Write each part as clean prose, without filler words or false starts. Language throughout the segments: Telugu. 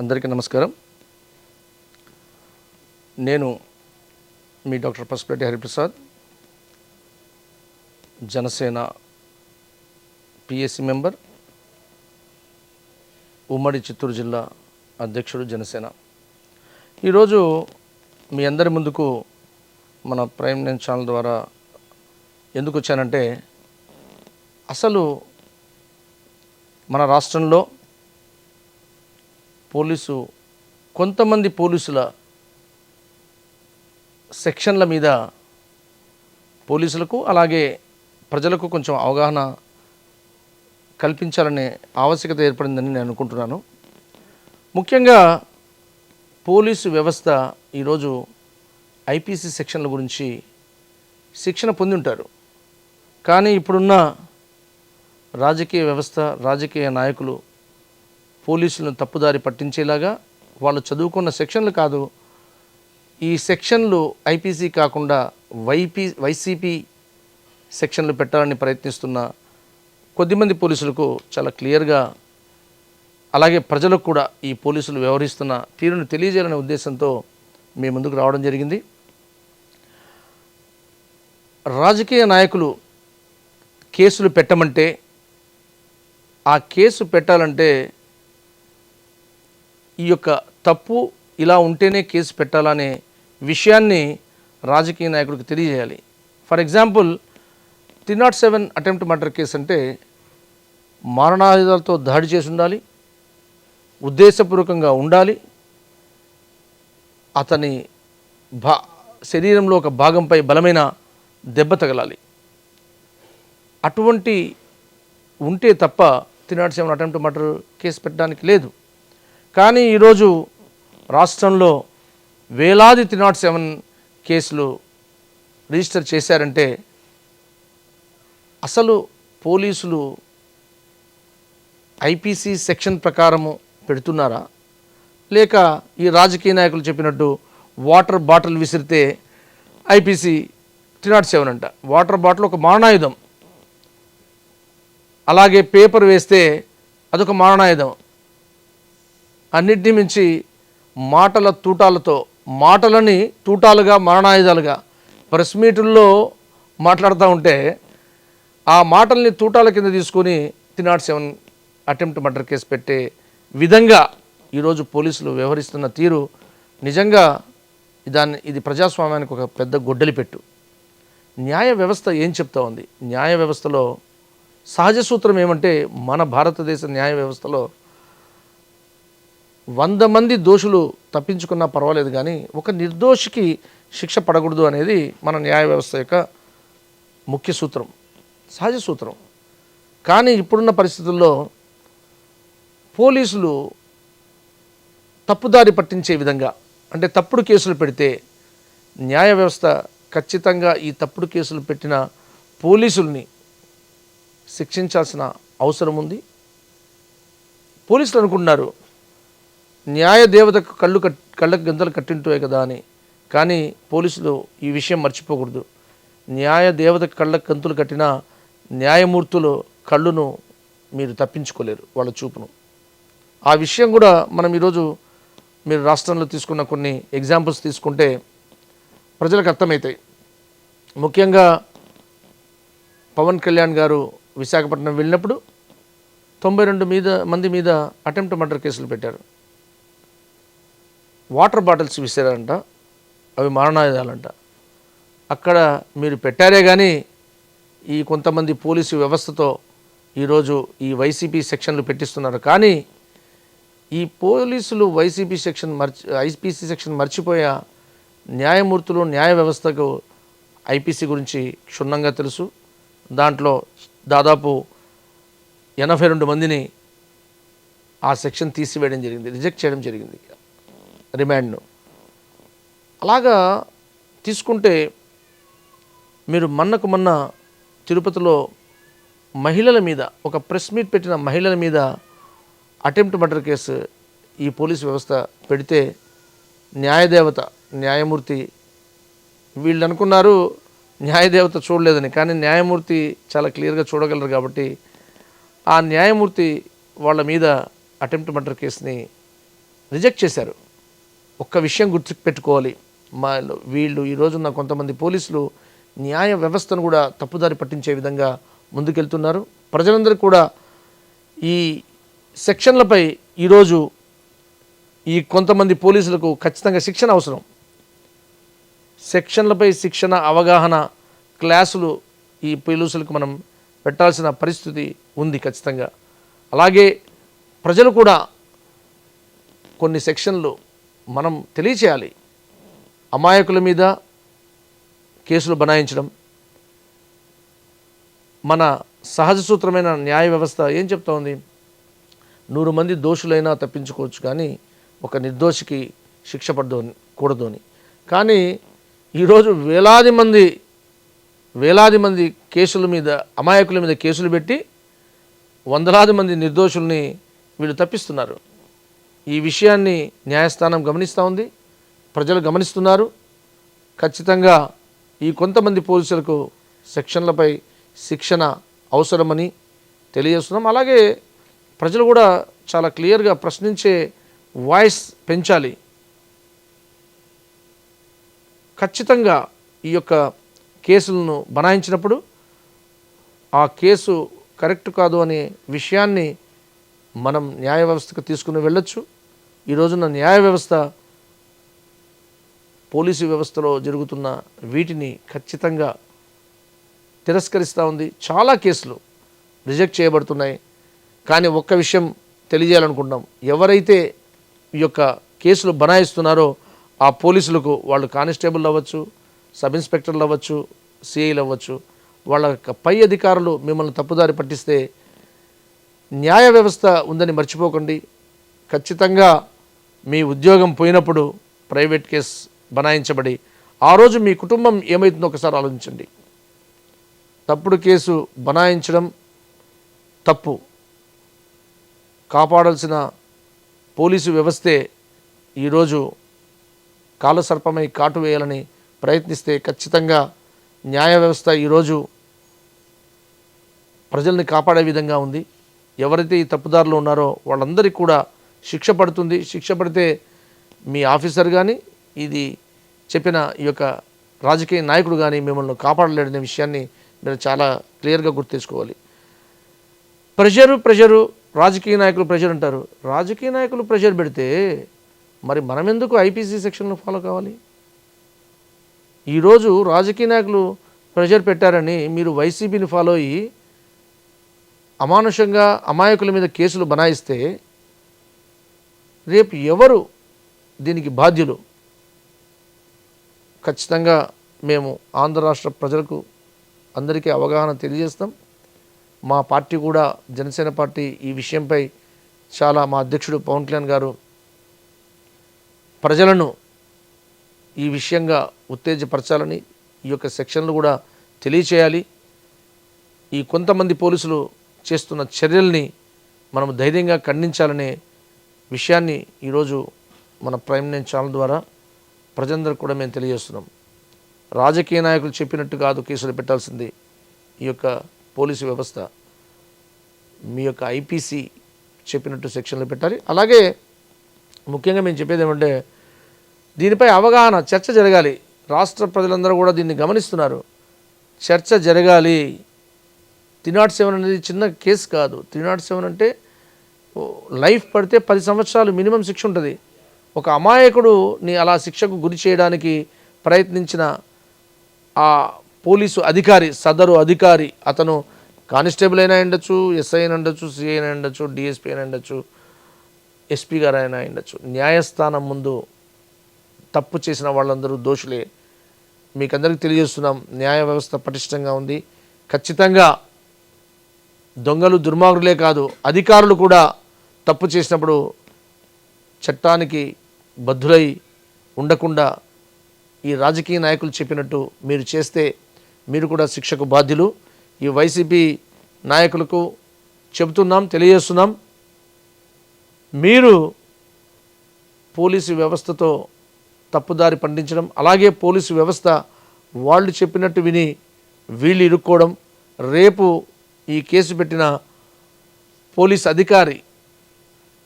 అందరికీ నమస్కారం. నేను మీ doctor Pasupuleti Hariprasad, Janasena PSC member, ఉమ్మడి చిత్తూరు జిల్లా అధ్యక్షుడు జనసేన. ఈరోజు మీ అందరి ముందుకు మన ప్రైమ్ నైన్ ఛానల్ ద్వారా ఎందుకు వచ్చానంటే, అసలు మన రాష్ట్రంలో కొంతమంది పోలీసుల సెక్షన్ల మీద పోలీసులకు అలాగే ప్రజలకు కొంచెం అవగాహన కల్పించాలనే ఆవశ్యకత ఏర్పడిందని నేను అనుకుంటున్నాను. ముఖ్యంగా పోలీసు వ్యవస్థ ఈరోజు ఐపీసీ సెక్షన్ల గురించి శిక్షణ పొంది ఉంటారు. కానీ ఇప్పుడున్న రాజకీయ వ్యవస్థ, రాజకీయ నాయకులు పోలీసులను తప్పుదారి పట్టించేలాగా వాళ్ళు చదువుకున్న సెక్షన్లు కాదు, ఈ సెక్షన్లు ఐపీసీ కాకుండా వైసీపీ సెక్షన్లు పెట్టాలని ప్రయత్నిస్తున్న కొద్దిమంది పోలీసులకు చాలా క్లియర్గా, అలాగే ప్రజలకు కూడా ఈ పోలీసులు వ్యవహరిస్తున్న తీరును తెలియజేయాలనే ఉద్దేశంతో మీ ముందుకు రావడం జరిగింది. రాజకీయ నాయకులు కేసులు పెట్టమంటే, ఆ కేసు పెట్టాలంటే ఈ యొక్క తప్పు ఇలా ఉంటేనే కేసు పెట్టాలనే విషయాన్ని రాజకీయ నాయకుడికి తెలియజేయాలి. For example 307 attempt murder case అంటే మారణాయుధాలతో దాడి చేసి ఉండాలి, ఉద్దేశపూర్వకంగా ఉండాలి, అతని శరీరంలో ఒక భాగంపై బలమైన దెబ్బ తగలాలి. అటువంటి ఉంటే తప్ప 307 అటెంప్ట్ మర్డర్ కేసు పెట్టడానికి లేదు. కానీ ఈరోజు రాష్ట్రంలో వేలాది 307 కేసులు రిజిస్టర్ చేశారంటే అసలు పోలీసులు ఐపీసీ సెక్షన్ ప్రకారము పెడుతున్నారా, లేక ఈ రాజకీయ నాయకులు చెప్పినట్టు వాటర్ బాటిల్ విసిరితే ఐపీసీ 307 అంట. వాటర్ బాటిల్ ఒక మారణాయుధం, అలాగే పేపర్ వేస్తే అదొక మారణాయుధం. అన్నిటినీ మించి మాటలని తూటాలుగా మారణాయుధాలుగా ప్రెస్ మీటుల్లో మాట్లాడుతూ ఉంటే ఆ మాటల్ని తూటాల కింద తీసుకొని 307 అటెంప్ట్ మర్డర్ కేసు పెట్టే విధంగా ఈరోజు పోలీసులు వ్యవహరిస్తున్న తీరు నిజంగా ఇది ప్రజాస్వామ్యానికి ఒక పెద్ద గొడ్డలి పెట్టు. న్యాయ వ్యవస్థ ఏం చెప్తా ఉంది? న్యాయ వ్యవస్థలో సహజ సూత్రం ఏమంటే, మన భారతదేశ న్యాయ వ్యవస్థలో 100 మంది దోషులు తప్పించుకున్నా పర్వాలేదు, కానీ ఒక నిర్దోషికి శిక్ష పడకూడదు అనేది మన న్యాయ వ్యవస్థ యొక్క ముఖ్య సూత్రం, సహజ సూత్రం. కానీ ఇప్పుడున్న పరిస్థితుల్లో పోలీసులు తప్పుదారి పట్టించే విధంగా, అంటే తప్పుడు కేసులు పెడితే న్యాయ వ్యవస్థ ఖచ్చితంగా ఈ తప్పుడు కేసులు పెట్టిన పోలీసుల్ని శిక్షించాల్సిన అవసరం ఉంది. పోలీసులు అనుకుంటున్నారు న్యాయ దేవతకు కళ్ళకు గంతలు కట్టింటువే కదా అని, కానీ పోలీసులు ఈ విషయం మర్చిపోకూడదు. న్యాయ దేవతకు కళ్ళకు గంతులు కట్టిన న్యాయమూర్తులు కళ్ళును మీరు తప్పించుకోలేరు, వాళ్ళ చూపును. ఆ విషయం కూడా మనం ఈరోజు మీరు రాష్ట్రంలో తీసుకున్న కొన్ని ఎగ్జాంపుల్స్ తీసుకుంటే ప్రజలకు అర్థమవుతాయి. ముఖ్యంగా పవన్ కళ్యాణ్ గారు విశాఖపట్నం వెళ్ళినప్పుడు 92 మంది మీద అటెంప్ట్ మర్డర్ కేసులు పెట్టారు. వాటర్ బాటిల్స్ విసిరారంట, అవి మారణాయుధాలంట. అక్కడ మీరు పెట్టారే కానీ ఈ కొంతమంది పోలీసు వ్యవస్థతో ఈరోజు ఈ వైసీపీ సెక్షన్లు పెట్టిస్తున్నారు. కానీ ఈ పోలీసులు ఐపీసీ సెక్షన్ మర్చిపోయా న్యాయమూర్తులు, న్యాయ వ్యవస్థకు ఐపీసీ గురించి క్షుణ్ణంగా తెలుసు. దాంట్లో దాదాపు 82 మందిని ఆ సెక్షన్ తీసివేయడం జరిగింది, రిజెక్ట్ చేయడం జరిగింది, రిమాండ్ను. అలాగా తీసుకుంటే మీరు మొన్న తిరుపతిలో మహిళల మీద ఒక ప్రెస్ మీట్ పెట్టిన మహిళల మీద అటెంప్ట్ మర్డర్ కేసు ఈ పోలీసు వ్యవస్థ పెడితే న్యాయమూర్తి వీళ్ళు అనుకున్నారు న్యాయదేవత చూడలేదని, కానీ న్యాయమూర్తి చాలా క్లియర్గా చూడగలరు. కాబట్టి ఆ న్యాయమూర్తి వాళ్ళ మీద అటెంప్ట్ మర్డర్ కేసుని రిజెక్ట్ చేశారు. ఒక్క విషయం గుర్తుపెట్టుకోవాలి, వీళ్ళు ఈ రోజున్న కొంతమంది పోలీసులు న్యాయ వ్యవస్థను కూడా తప్పుదారి పట్టించే విధంగా ముందుకెళ్తున్నారు. ప్రజలందరూ కూడా ఈ సెక్షన్లపై ఈరోజు ఈ కొంతమంది పోలీసులకు ఖచ్చితంగా శిక్షణ అవసరం. సెక్షన్లపై శిక్షణ, అవగాహన క్లాసులు ఈ పోలీసులకు మనం పెట్టాల్సిన పరిస్థితి ఉంది ఖచ్చితంగా. అలాగే ప్రజలు కూడా కొన్ని సెక్షన్లు మనం తెలియచేయాలి. అమాయకుల మీద కేసులు బనాయించడం, మన సహజ సూత్రమైన న్యాయ వ్యవస్థ ఏం చెప్తా ఉంది? 100 మంది దోషులైనా తప్పించుకోవచ్చు కానీ ఒక నిర్దోషికి శిక్ష కూడదు అని. కానీ ఈరోజు వేలాది మంది కేసుల మీద, అమాయకుల మీద కేసులు పెట్టి వందలాది మంది నిర్దోషుల్ని వీళ్ళు తప్పిస్తున్నారు. ఈ విషయాన్ని న్యాయస్థానం గమనిస్తూ ఉంది, ప్రజలు గమనిస్తున్నారు. ఖచ్చితంగా ఈ కొంతమంది పోలీసులకు సెక్షన్లపై శిక్షణ అవసరమని తెలియజేస్తున్నాం. అలాగే ప్రజలు కూడా చాలా క్లియర్గా ప్రశ్నించే వాయిస్ పెంచాలి. ఖచ్చితంగా ఈ యొక్క కేసులను బనాయించినప్పుడు ఆ కేసు కరెక్ట్ కాదు అనే విషయాన్ని మనం న్యాయ వ్యవస్థకు తీసుకుని వెళ్ళొచ్చు. ఈ రోజున న్యాయ వ్యవస్థ, పోలీసు వ్యవస్థలో జరుగుతున్న వీటిని ఖచ్చితంగా తిరస్కరిస్తూ ఉంది. చాలా కేసులు రిజెక్ట్ చేయబడుతున్నాయి. కానీ ఒక్క విషయం తెలియజేయాలనుకుంటున్నాం, ఎవరైతే ఈ యొక్క కేసులు బనాయిస్తున్నారో ఆ పోలీసులకు, వాళ్ళు కానిస్టేబుల్ అవ్వచ్చు, సబ్ ఇన్స్పెక్టర్లు అవ్వచ్చు, సిఐలు అవ్వచ్చు, వాళ్ళ పై అధికారులు మిమ్మల్ని తప్పుదారి పట్టిస్తే న్యాయ వ్యవస్థ ఉందని మర్చిపోకండి. ఖచ్చితంగా మీ ఉద్యోగం పోయినప్పుడు ప్రైవేట్ కేసు బనాయించబడి ఆ రోజు మీ కుటుంబం ఏమవుతుందో ఒకసారి ఆలోచించండి. తప్పుడు కేసు బనాయించడం తప్పు. కాపాడాల్సిన పోలీసు వ్యవస్థే ఈరోజు కాలసర్పమై కాటు వేయాలని ప్రయత్నిస్తే ఖచ్చితంగా న్యాయ వ్యవస్థ ఈరోజు ప్రజల్ని కాపాడే విధంగా ఉంది. ఎవరైతే ఈ తప్పుదారులు ఉన్నారో వాళ్ళందరికీ కూడా శిక్ష పడుతుంది. శిక్ష పడితే మీ ఆఫీసర్ కానీ, ఇది చెప్పిన ఈ యొక్క రాజకీయ నాయకుడు కానీ మిమ్మల్ని కాపాడలేడనే విషయాన్ని మీరు చాలా క్లియర్గా గుర్తుంచుకోవాలి. ప్రెషరు రాజకీయ నాయకులు ప్రెషర్ అంటారు. రాజకీయ నాయకులు ప్రెషర్ పెడితే మరి మనం ఎందుకు ఐపీసీ సెక్షన్లు ఫాలో కావాలి? ఈరోజు రాజకీయ నాయకులు ప్రెషర్ పెట్టారని మీరు వైసీపీని ఫాలో అయ్యి అమానుషంగా అమాయకుల మీద కేసులు బనాయిస్తే రేపు ఎవరు దీనికి బాధ్యులు? ఖచ్చితంగా మేము ఆంధ్ర రాష్ట్ర ప్రజలకు అందరికీ అవగాహన తెలియజేస్తాం. మా పార్టీ కూడా, జనసేన పార్టీ ఈ విషయంపై చాలా, మా అధ్యక్షుడు పవన్ కళ్యాణ్ గారు ప్రజలను ఈ విషయంగా ఉత్తేజపరచాలని, ఈ యొక్క సెక్షన్లు కూడా తెలియచేయాలి. ఈ కొంతమంది పోలీసులు చేస్తున్న చర్యల్ని మనం ధైర్యంగా ఖండించాలనే విషయాన్ని ఈరోజు మన ప్రైమ్ నైన్ ఛానల్ ద్వారా ప్రజలందరికీ కూడా మేము తెలియజేస్తున్నాం. రాజకీయ నాయకులు చెప్పినట్టు కాదు కేసులు పెట్టాల్సింది. ఈ యొక్క పోలీసు వ్యవస్థ మీ యొక్క ఐపీసీ చెప్పినట్టు సెక్షన్లు పెట్టాలి. అలాగే ముఖ్యంగా మేము చెప్పేది ఏమంటే, దీనిపై అవగాహన, చర్చ జరగాలి. రాష్ట్ర ప్రజలందరూ కూడా దీన్ని గమనిస్తున్నారు. చర్చ జరగాలి. 307 అనేది చిన్న కేసు కాదు. 307 అంటే లైఫ్ పడితే 10 సంవత్సరాలు మినిమం శిక్ష ఉంటుంది. ఒక అమాయకుడుని అలా శిక్షకు గురి చేయడానికి ప్రయత్నించిన ఆ పోలీసు అధికారి, సదరు అధికారి, అతను కానిస్టేబుల్ అయినా ఉండొచ్చు, ఎస్ఐ అయినా ఉండొచ్చు, సిఐ అయినా ఉండొచ్చు, డిఎస్పీ అయినా ఉండొచ్చు, ఎస్పీ గారు అయినా ఉండొచ్చు, న్యాయస్థానం ముందు తప్పు చేసిన వాళ్ళందరూ దోషులే. మీకు అందరికీ తెలియజేస్తున్నాం, న్యాయ వ్యవస్థ పటిష్టంగా ఉంది. ఖచ్చితంగా దొంగలు, దుర్మార్గులే కాదు, అధికారులు కూడా తప్పు చేసినప్పుడు చట్టానికి బద్ధులై ఉండకుండా ఈ రాజకీయ నాయకులు చెప్పినట్టు మీరు చేస్తే మీరు కూడా శిక్షకు బాధ్యులు. ఈ వైసీపీ నాయకులకు చెబుతున్నాం, తెలియజేస్తున్నాం, మీరు పోలీసు వ్యవస్థతో తప్పుదారి పండించడం, అలాగే పోలీసు వ్యవస్థ వాళ్ళు చెప్పినట్టు విని వీళ్ళు ఇరుక్కోవడం, రేపు ఈ కేసు పెట్టిన పోలీస్ అధికారి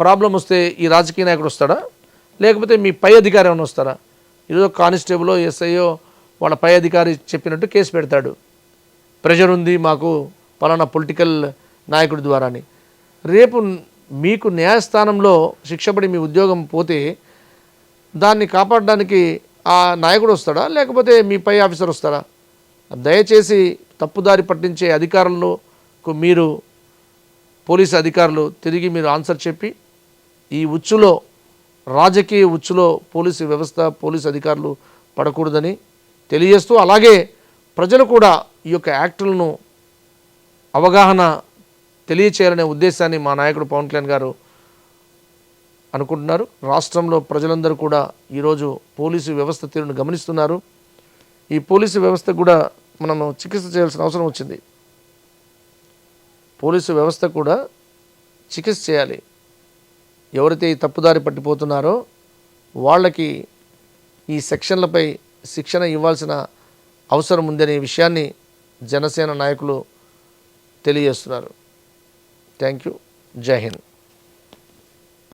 ప్రాబ్లం వస్తే ఈ రాజకీయ నాయకుడు వస్తాడా, లేకపోతే మీ పై అధికారి ఏమైనా వస్తారా? ఈరోజు కానిస్టేబులో ఎస్ఐయో వాళ్ళ పై అధికారి చెప్పినట్టు కేసు పెడతాడు, ప్రెషర్ ఉంది మాకు పలానా పొలిటికల్ నాయకుడి ద్వారా అని. రేపు మీకు న్యాయస్థానంలో శిక్షపడి మీ ఉద్యోగం పోతే దాన్ని కాపాడడానికి ఆ నాయకుడు వస్తాడా, లేకపోతే మీ పై ఆఫీసర్ వస్తారా? దయచేసి తప్పుదారి పట్టించే అధికారులకు మీరు పోలీసు అధికారులు తిరిగి మీరు ఆన్సర్ చెప్పి ఈ ఉచ్చులో, రాజకీయ ఉచ్చులో పోలీసు వ్యవస్థ, పోలీసు అధికారులు పడకూడదని తెలియజేస్తూ, అలాగే ప్రజలు కూడా ఈ యొక్క యాక్టులను అవగాహన తెలియచేయాలనే ఉద్దేశాన్ని మా నాయకుడు పవన్ కళ్యాణ్ గారు అనుకుంటున్నారు. రాష్ట్రంలో ప్రజలందరూ కూడా ఈరోజు పోలీసు వ్యవస్థ తీరును గమనిస్తున్నారు. ఈ పోలీసు వ్యవస్థ కూడా మనము చికిత్స చేయాల్సిన అవసరం వచ్చింది. పోలీసు వ్యవస్థ కూడా చికిత్స చేయాలి. ఎవరైతే ఈ తప్పుదారి పట్టిపోతున్నారో వాళ్ళకి ఈ సెక్షన్లపై శిక్షణ ఇవ్వాల్సిన అవసరం ఉందనే విషయాన్ని జనసేన నాయకులు తెలియజేస్తున్నారు. Thank you. జై హింద్.